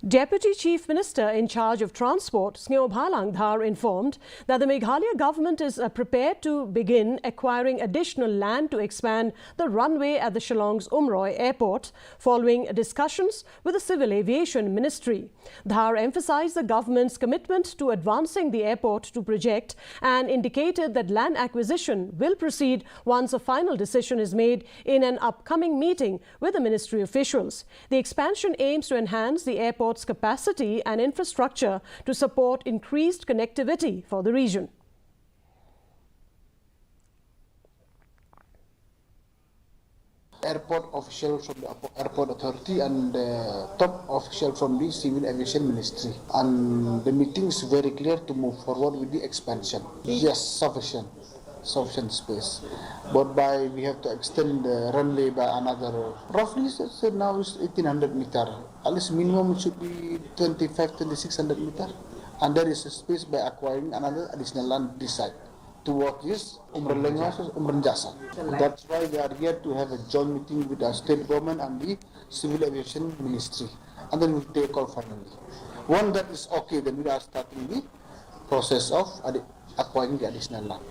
Deputy Chief Minister in charge of Transport, Sniawbhalang Dhar, informed that the Meghalaya government is prepared to begin acquiring additional land to expand the runway at the Shillong's Umroi airport following discussions with the Civil Aviation Ministry. Dhar emphasized the government's commitment to advancing the airport to project and indicated that land acquisition will proceed once a final decision is made in an upcoming meeting with the ministry officials. The expansion aims to enhance the airport's capacity and infrastructure to support increased connectivity for the region. Airport officials from the airport authority and the top official from the Civil Aviation Ministry, and the meeting is very clear to move forward with the expansion. Yes, sufficient space, but we have to extend the runway by another, roughly now is 1800 meter. At least minimum it should be 2600 meter, and there is a space by acquiring another additional land this side towards this Umroi. That's why we are here to have a joint meeting with the state government and the Civil Aviation Ministry, and then we'll take a call finally. When that is okay, then we are starting the process of acquiring the additional land.